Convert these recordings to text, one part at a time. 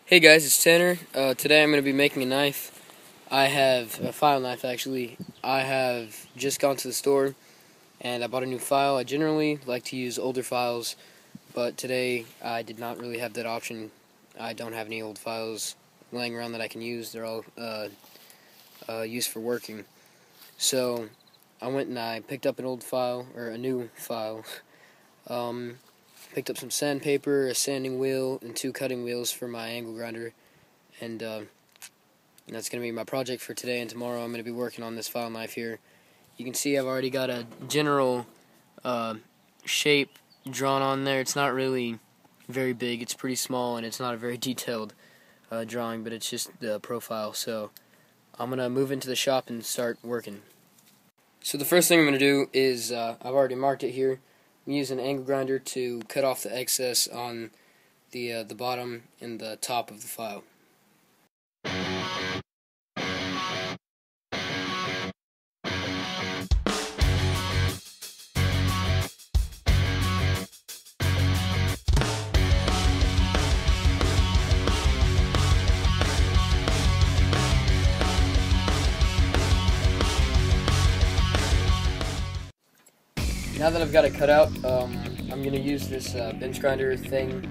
Hey guys, it's Tanner. Today I'm going to be making a knife. I have a file knife actually. I have just gone to the store and I bought a new file. I generally like to use older files, but today I did not really have that option. I don't have any old files laying around that I can use. They're all used for working. So I went and I picked up an old file, or a new file. Picked up some sandpaper, a sanding wheel, and 2 cutting wheels for my angle grinder, and that's going to be my project for today and tomorrow. I'm going to be working on this file knife here. You can see I've already got a general shape drawn on there. It's not really very big, it's pretty small, and it's not a very detailed drawing, but it's just the profile. So I'm going to move into the shop and start working. So the first thing I'm going to do is, I've already marked it here. I'm using an angle grinder to cut off the excess on the bottom and the top of the file. Now that I've got it cut out, I'm going to use this bench grinder thing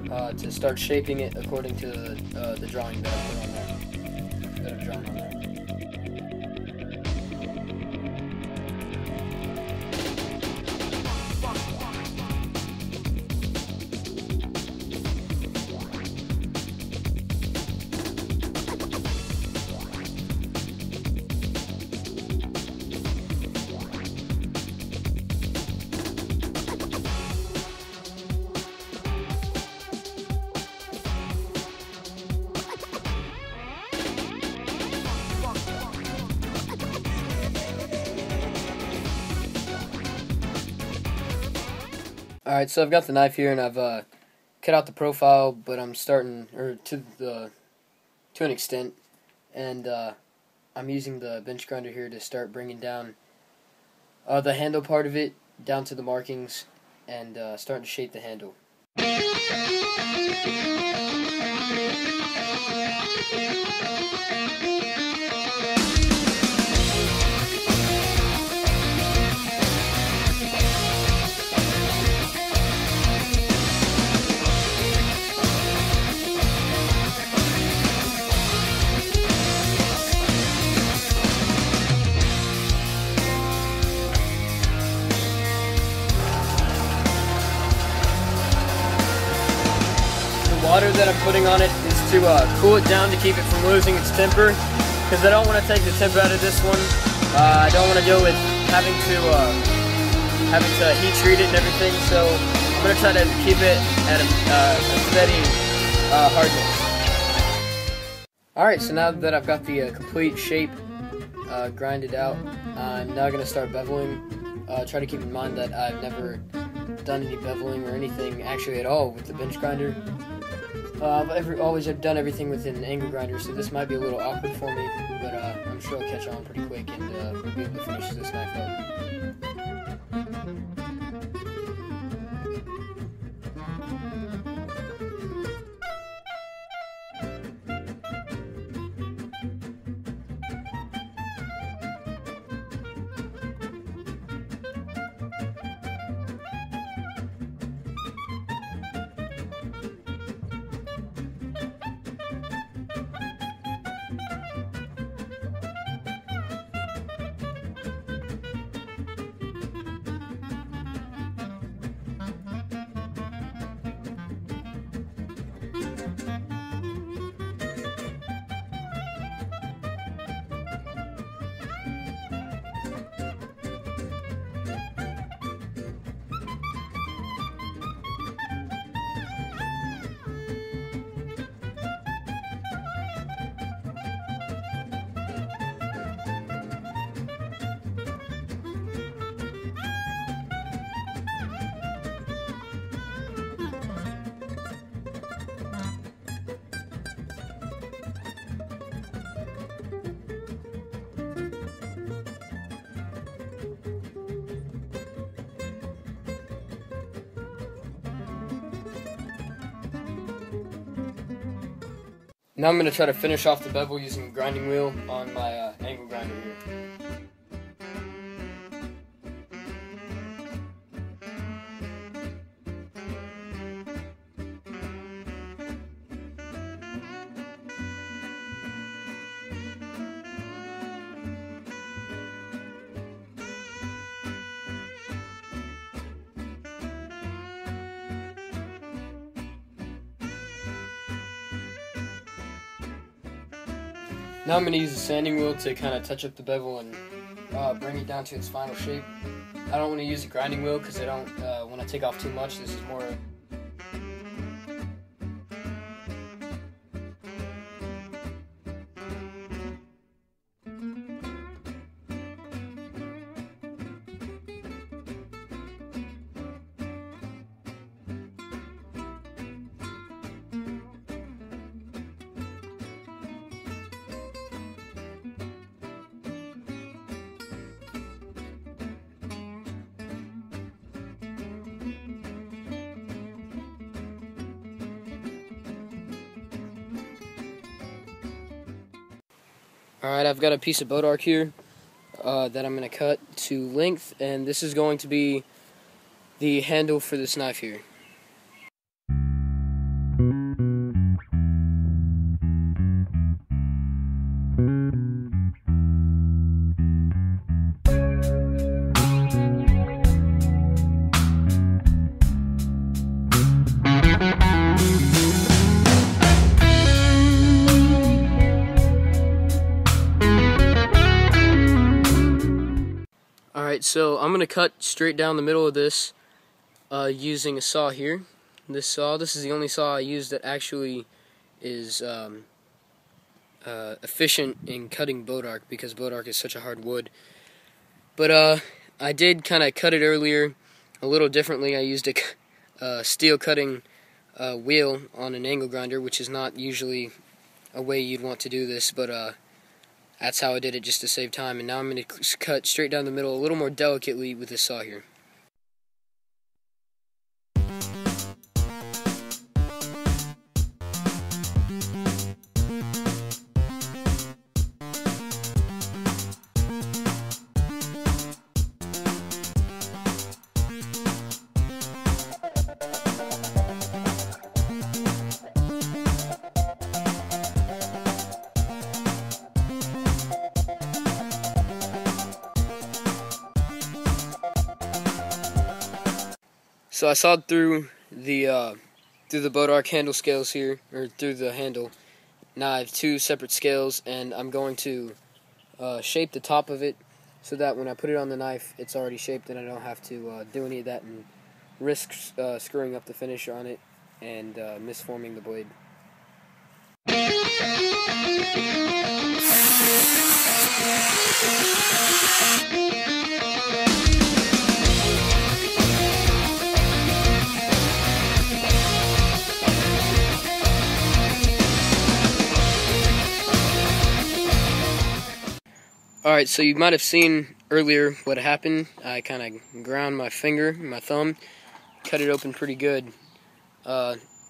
to start shaping it according to the drawing that I put on there, that I've drawn on there. Alright, so I've got the knife here and I've cut out the profile, but I'm starting, to an extent, and I'm using the bench grinder here to start bringing down the handle part of it down to the markings and starting to shape the handle. Water that I'm putting on it is to cool it down to keep it from losing its temper, because I don't want to take the temper out of this one. I don't want to deal with having to heat treat it and everything, so I'm going to try to keep it at a steady hardness. Alright, so now that I've got the complete shape grinded out, I'm now going to start beveling. Try to keep in mind that I've never done any beveling or anything actually at all with the bench grinder. I've always done everything with an angle grinder, so this might be a little awkward for me, but I'm sure I'll catch on pretty quick and we'll be able to finish this knife up. Now I'm going to try to finish off the bevel using a grinding wheel on my angle grinder here. Now I'm going to use a sanding wheel to kind of touch up the bevel and bring it down to its final shape. I don't want to use a grinding wheel because I don't want to take off too much. This is more Alright, I've got a piece of Bois DArc here that I'm going to cut to length, and this is going to be the handle for this knife here. Alright, so I'm going to cut straight down the middle of this using a saw here. This is the only saw I use that actually is efficient in cutting Bois DArc, because Bois DArc is such a hard wood. But I did kind of cut it earlier a little differently. I used a steel cutting wheel on an angle grinder, which is not usually a way you'd want to do this, but that's how I did it, just to save time. And now I'm going to cut straight down the middle a little more delicately with this saw here. So I sawed through the Bois DArc handle scales here, or through the handle. Now I have two separate scales, and I'm going to shape the top of it so that when I put it on the knife, it's already shaped, and I don't have to do any of that and risk screwing up the finish on it and misforming the blade. Alright, so you might have seen earlier what happened. I kind of ground my finger, my thumb, cut it open pretty good.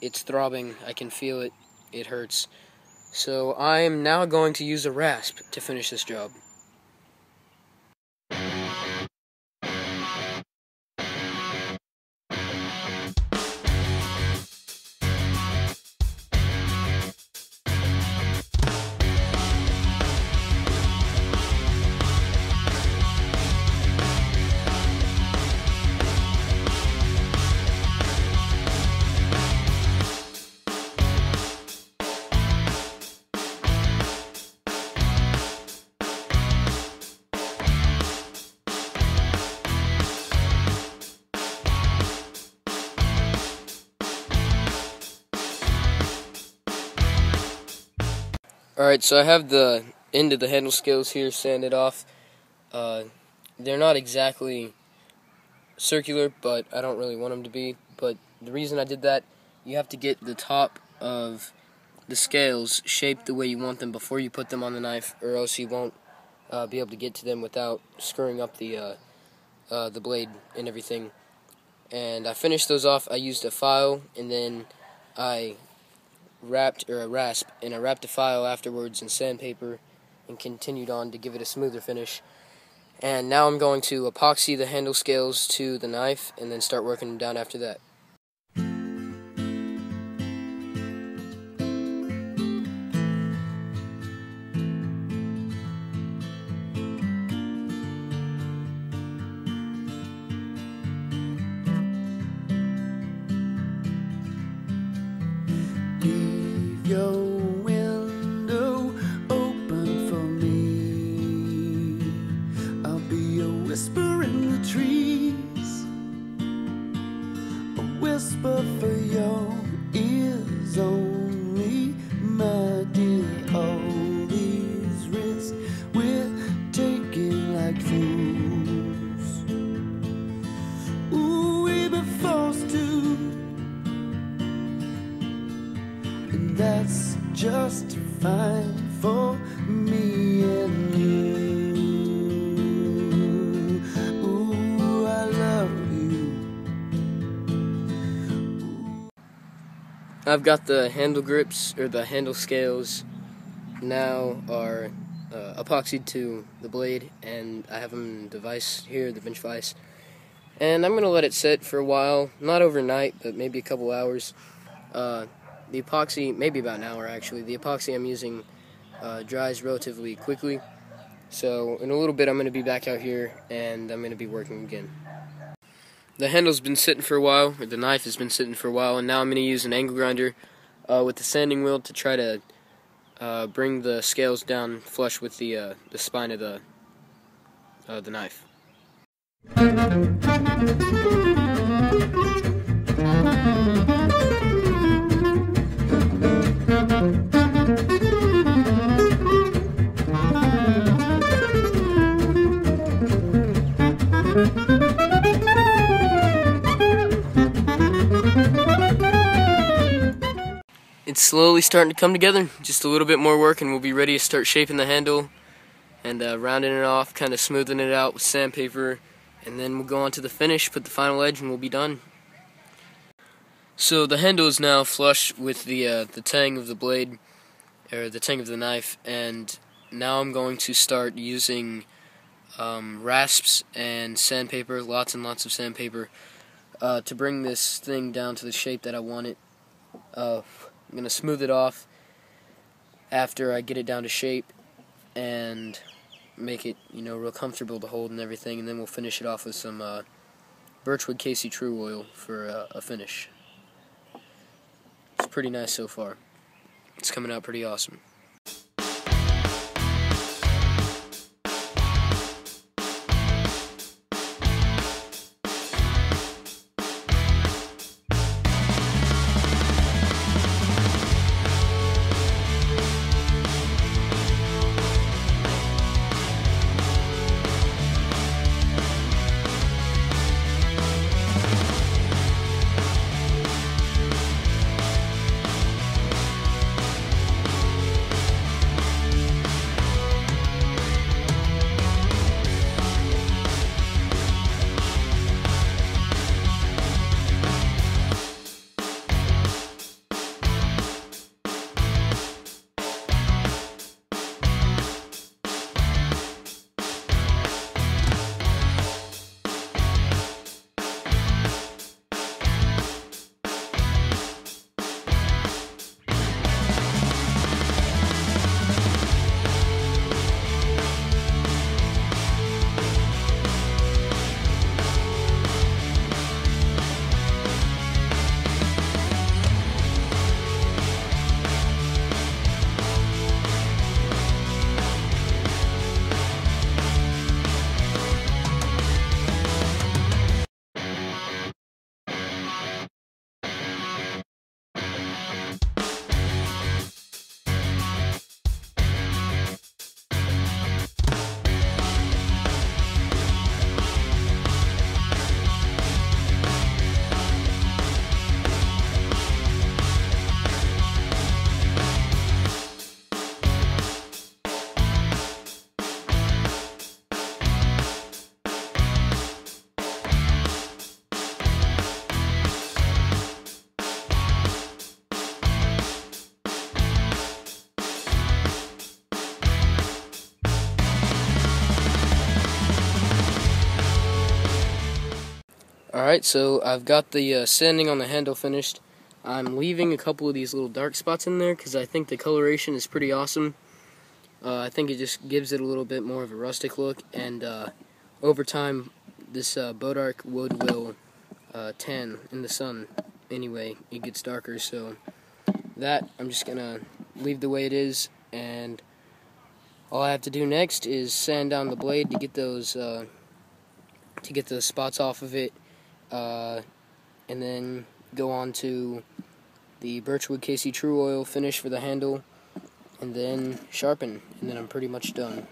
It's throbbing, I can feel it, it hurts. So I am now going to use a rasp to finish this job. Alright, so I have the end of the handle scales here sanded off. They're not exactly circular, but I don't really want them to be. But the reason I did that, you have to get the top of the scales shaped the way you want them before you put them on the knife, or else you won't be able to get to them without screwing up the blade and everything. And I finished those off. I used a file, and then I wrapped, or a rasp, and I wrapped the file afterwards in sandpaper and continued on to give it a smoother finish. And now I'm going to epoxy the handle scales to the knife and then start working them down after that. Leave your window open for me. I'll be a whisper in the trees, a whisper for your ears only, my dear. All these risks we're taking like fools. Ooh, we've been forced to. And that's just fine for me and you. Ooh, I love you. I've got the handle grips, or the handle scales, now are epoxied to the blade, and I have them in the vise here, the bench vise. And I'm going to let it sit for a while, not overnight, but maybe a couple hours. The epoxy, maybe about an hour actually, the epoxy I'm using dries relatively quickly. So in a little bit I'm going to be back out here and I'm going to be working again. The handle's been sitting for a while, or the knife has been sitting for a while, and now I'm going to use an angle grinder with the sanding wheel to try to bring the scales down flush with the spine of the knife. It's slowly starting to come together. Just a little bit more work and we'll be ready to start shaping the handle and rounding it off, kind of smoothing it out with sandpaper, and then we'll go on to the finish, put the final edge, and we'll be done. So the handle is now flush with the tang of the blade, or the tang of the knife, and now I'm going to start using rasps and sandpaper, lots and lots of sandpaper, to bring this thing down to the shape that I want it. I'm going to smooth it off after I get it down to shape and make it, real comfortable to hold and everything, and then we'll finish it off with some Birchwood Casey True Oil for a finish. It's pretty nice so far. It's coming out pretty awesome. Alright, so I've got the sanding on the handle finished. I'm leaving a couple of these little dark spots in there because I think the coloration is pretty awesome. I think it just gives it a little bit more of a rustic look, and over time this Bois d'Arc wood will tan in the sun anyway. It gets darker, so that I'm just going to leave the way it is, and all I have to do next is sand down the blade to get those spots off of it, and then go on to the Birchwood KC True Oil finish for the handle, and then sharpen, and then I'm pretty much done.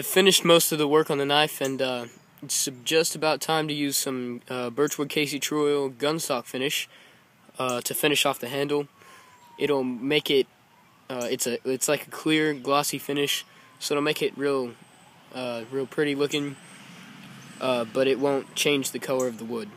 I've finished most of the work on the knife, and it's just about time to use some Birchwood Casey True Oil gunstock finish to finish off the handle. It'll make it it's like a clear, glossy finish, so it'll make it real pretty looking, but it won't change the color of the wood.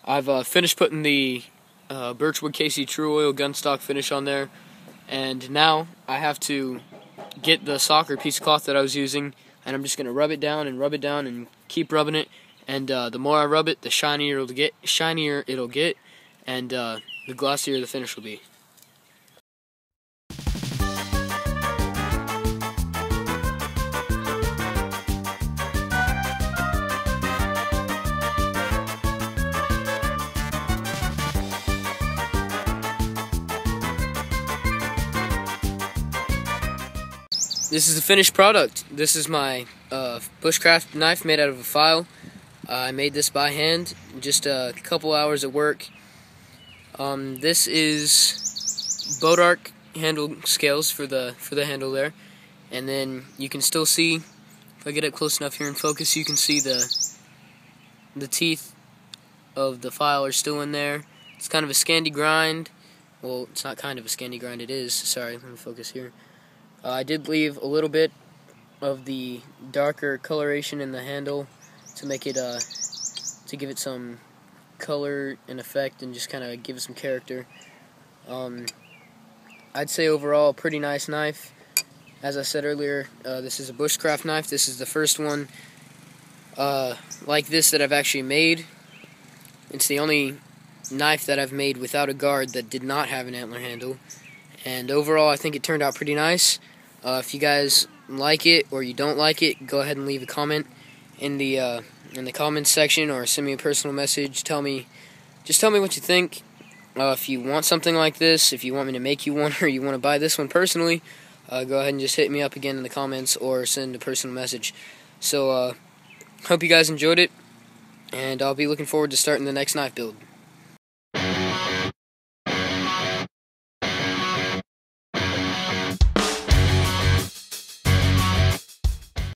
I've finished putting the Birchwood Casey True Oil gunstock finish on there, and now I have to get the soccer piece of cloth that I was using, and I'm just going to rub it down and keep rubbing it, and the more I rub it, the shinier it'll get, and the glossier the finish will be. This is the finished product. This is my Bushcraft knife made out of a file. I made this by hand, just a couple hours of work. This is Bois DArc handle scales for the handle there, and then you can still see, if I get up close enough here in focus, you can see the teeth of the file are still in there. It's kind of a Scandi grind. Well, it's not kind of a Scandi grind, it is. Sorry, let me focus here. I did leave a little bit of the darker coloration in the handle to make it, to give it some color and effect and just kind of give it some character. I'd say overall, a pretty nice knife. As I said earlier, this is a Bushcraft knife. This is the first one like this that I've actually made. It's the only knife that I've made without a guard that did not have an antler handle. And overall, I think it turned out pretty nice. If you guys like it or you don't like it, go ahead and leave a comment in the comments section, or send me a personal message. Just tell me what you think. If you want something like this, if you want me to make you one, or you want to buy this one personally, go ahead and just hit me up again in the comments or send a personal message. So, hope you guys enjoyed it, and I'll be looking forward to starting the next knife build.